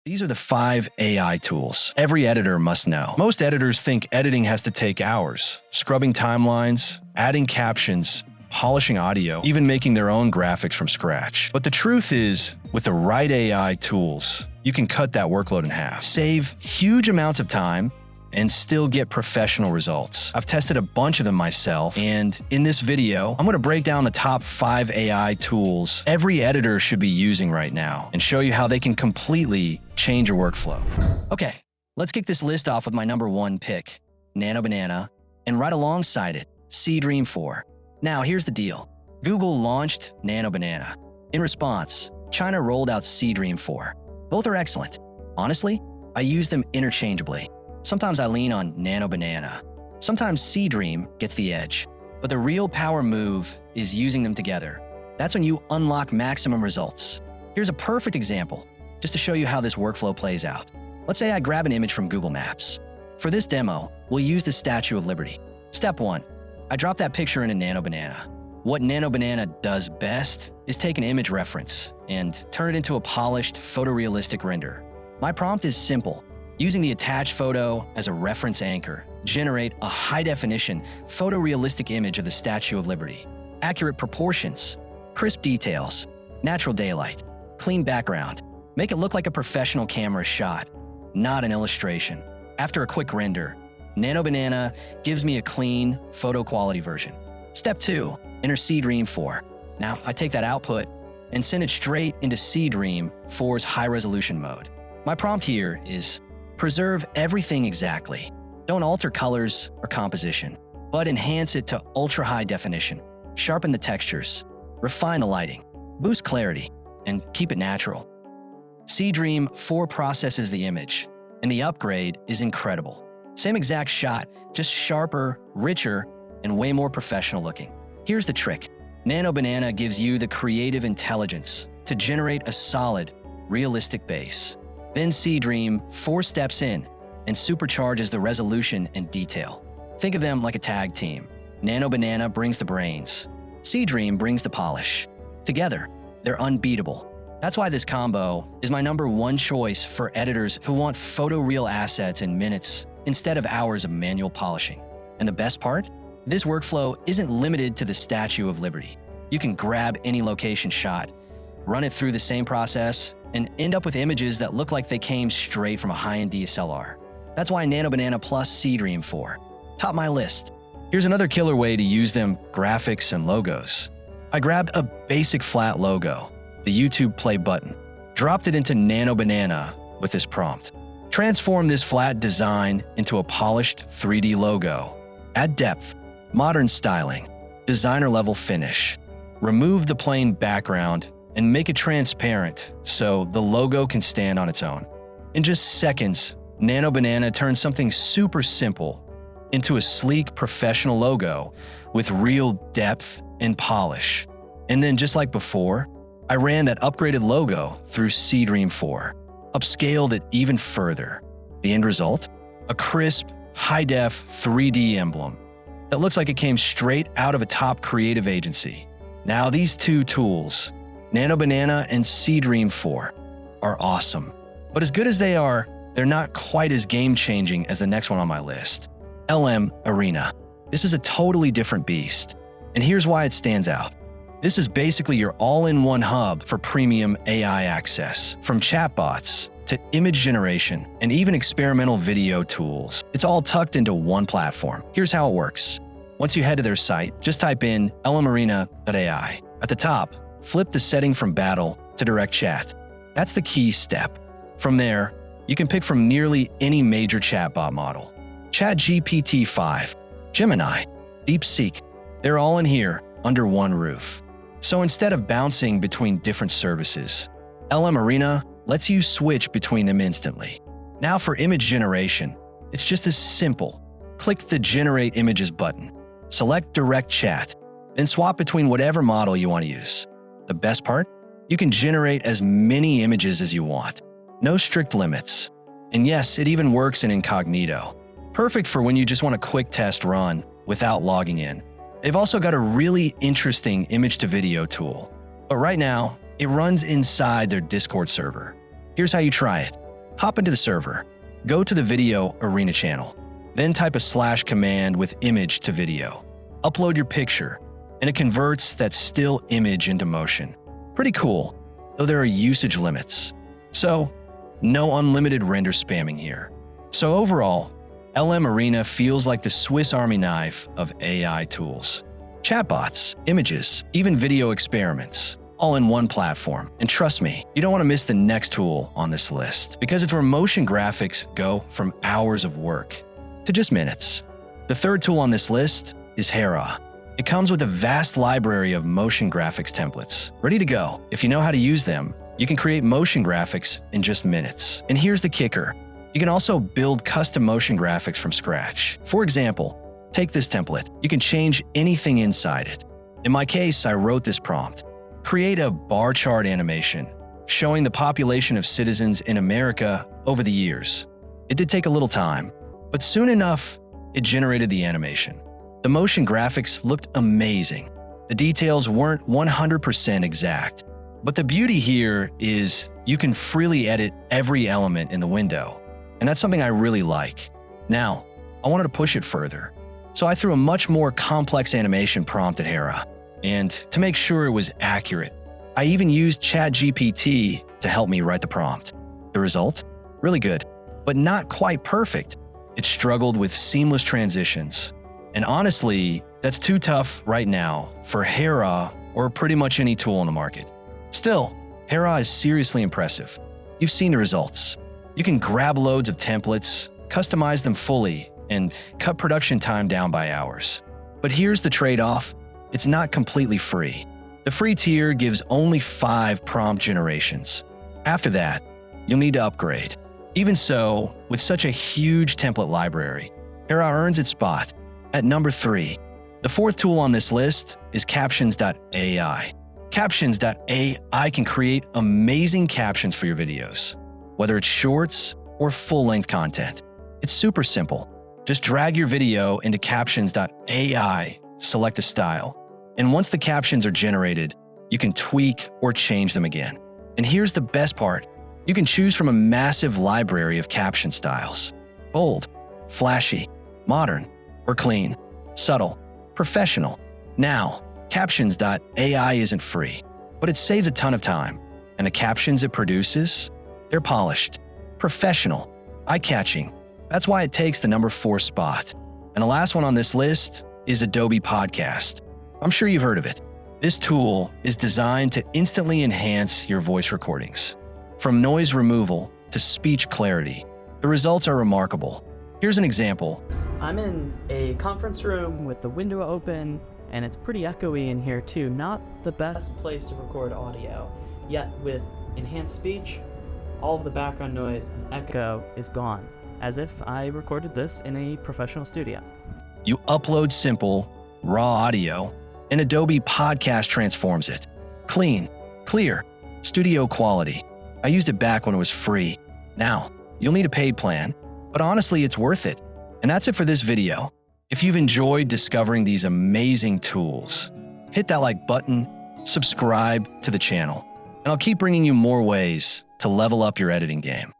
These are the 5 AI tools every editor must know. Most editors think editing has to take hours, scrubbing timelines, adding captions, polishing audio, even making their own graphics from scratch. But the truth is, with the right AI tools, you can cut that workload in half, save huge amounts of time, and still get professional results. I've tested a bunch of them myself, and in this video, I'm going to break down the top 5 AI tools every editor should be using right now and show you how they can completely change your workflow. Okay, let's kick this list off with my number 1 pick, Nano Banana, and right alongside it, Seedream 4. Now, here's the deal. Google launched Nano Banana. In response, China rolled out Seedream 4. Both are excellent. Honestly, I use them interchangeably. Sometimes I lean on Nano Banana. Sometimes Seedream gets the edge. But the real power move is using them together. That's when you unlock maximum results. Here's a perfect example, just to show you how this workflow plays out. Let's say I grab an image from Google Maps. For this demo, we'll use the Statue of Liberty. Step 1. I drop that picture into Nano Banana. What Nano Banana does best is take an image reference and turn it into a polished, photorealistic render. My prompt is simple. Using the attached photo as a reference anchor, generate a high-definition, photorealistic image of the Statue of Liberty. Accurate proportions, crisp details, natural daylight, clean background. Make it look like a professional camera shot, not an illustration. After a quick render, Nano Banana gives me a clean, photo quality version. Step 2, enter Seedream 4. Now, I take that output and send it straight into Seedream 4's high-resolution mode. My prompt here is preserve everything exactly. Don't alter colors or composition, but enhance it to ultra-high definition. Sharpen the textures, refine the lighting, boost clarity, and keep it natural. Seedream 4 processes the image, and the upgrade is incredible. Same exact shot, just sharper, richer, and way more professional looking. Here's the trick. Nano Banana gives you the creative intelligence to generate a solid, realistic base. Then Seedream 4 steps in and supercharges the resolution and detail. Think of them like a tag team. Nano Banana brings the brains. Seedream brings the polish. Together, they're unbeatable. That's why this combo is my number 1 choice for editors who want photoreal assets in minutes instead of hours of manual polishing. And the best part? This workflow isn't limited to the Statue of Liberty. You can grab any location shot, run it through the same process, and end up with images that look like they came straight from a high-end DSLR. That's why Nano Banana plus Seedream 4 top my list. Here's another killer way to use them: graphics and logos. I grabbed a basic flat logo, the YouTube play button, dropped it into Nano Banana with this prompt. Transform this flat design into a polished 3D logo. Add depth, modern styling, designer-level finish. Remove the plain background and make it transparent so the logo can stand on its own. In just seconds, Nano Banana turns something super simple into a sleek, professional logo with real depth and polish. And then, just like before, I ran that upgraded logo through Seedream 4, upscaled it even further. The end result? A crisp, high-def 3D emblem that looks like it came straight out of a top creative agency. Now, these 2 tools, Nano Banana and Seedream 4, are awesome. But as good as they are, they're not quite as game-changing as the next one on my list, LM Arena. This is a totally different beast, and here's why it stands out. This is basically your all-in-one hub for premium AI access, from chatbots to image generation and even experimental video tools. It's all tucked into one platform. Here's how it works. Once you head to their site, just type in lmarena.ai. At the top, flip the setting from battle to direct chat. That's the key step. From there, you can pick from nearly any major chatbot model. ChatGPT-5, Gemini, DeepSeek, they're all in here under one roof. So instead of bouncing between different services, LM Arena lets you switch between them instantly. Now for image generation, it's just as simple. Click the Generate Images button, select Direct Chat, then swap between whatever model you want to use. The best part? You can generate as many images as you want. No strict limits. And yes, it even works in incognito. Perfect for when you just want a quick test run without logging in. They've also got a really interesting image-to-video tool. But right now, it runs inside their Discord server. Here's how you try it. Hop into the server, go to the video arena channel, then type a slash command with image to video. Upload your picture, and it converts that still image into motion. Pretty cool, though there are usage limits. So, no unlimited render spamming here. So overall, LM Arena feels like the Swiss Army knife of AI tools. Chatbots, images, even video experiments, all in one platform. And trust me, you don't want to miss the next tool on this list, because it's where motion graphics go from hours of work to just minutes. The third tool on this list is Hera. It comes with a vast library of motion graphics templates, ready to go. If you know how to use them, you can create motion graphics in just minutes. And here's the kicker. You can also build custom motion graphics from scratch. For example, take this template. You can change anything inside it. In my case, I wrote this prompt. Create a bar chart animation showing the population of citizens in America over the years. It did take a little time, but soon enough, it generated the animation. The motion graphics looked amazing. The details weren't 100% exact, but the beauty here is you can freely edit every element in the window, and that's something I really like. Now, I wanted to push it further, so I threw a much more complex animation prompt at Hera, and to make sure it was accurate, I even used ChatGPT to help me write the prompt. The result? Really good, but not quite perfect. It struggled with seamless transitions. And honestly, that's too tough right now for Hera or pretty much any tool on the market. Still, Hera is seriously impressive. You've seen the results. You can grab loads of templates, customize them fully, and cut production time down by hours. But here's the trade-off. It's not completely free. The free tier gives only 5 prompt generations. After that, you'll need to upgrade. Even so, with such a huge template library, Hera earns its spot at number 3. The fourth tool on this list is Captions.ai. Captions.ai can create amazing captions for your videos, whether it's shorts or full-length content. It's super simple. Just drag your video into Captions.ai, select a style, and once the captions are generated, you can tweak or change them again. And here's the best part. You can choose from a massive library of caption styles: bold, flashy, modern, or clean, subtle, professional. Now, Captions.ai isn't free, but it saves a ton of time, and the captions it produces, they're polished, professional, eye-catching. That's why it takes the number 4 spot. And the last one on this list is Adobe Podcast. I'm sure you've heard of it. This tool is designed to instantly enhance your voice recordings. From noise removal to speech clarity, the results are remarkable. Here's an example. I'm in a conference room with the window open, and it's pretty echoey in here too. Not the best place to record audio. Yet with enhanced speech, all of the background noise and echo is gone, as if I recorded this in a professional studio. You upload simple, raw audio, and Adobe Podcast transforms it. Clean, clear, studio quality. I used it back when it was free. Now, you'll need a paid plan, but honestly, it's worth it. And that's it for this video. If you've enjoyed discovering these amazing tools, hit that like button, subscribe to the channel, and I'll keep bringing you more ways to level up your editing game.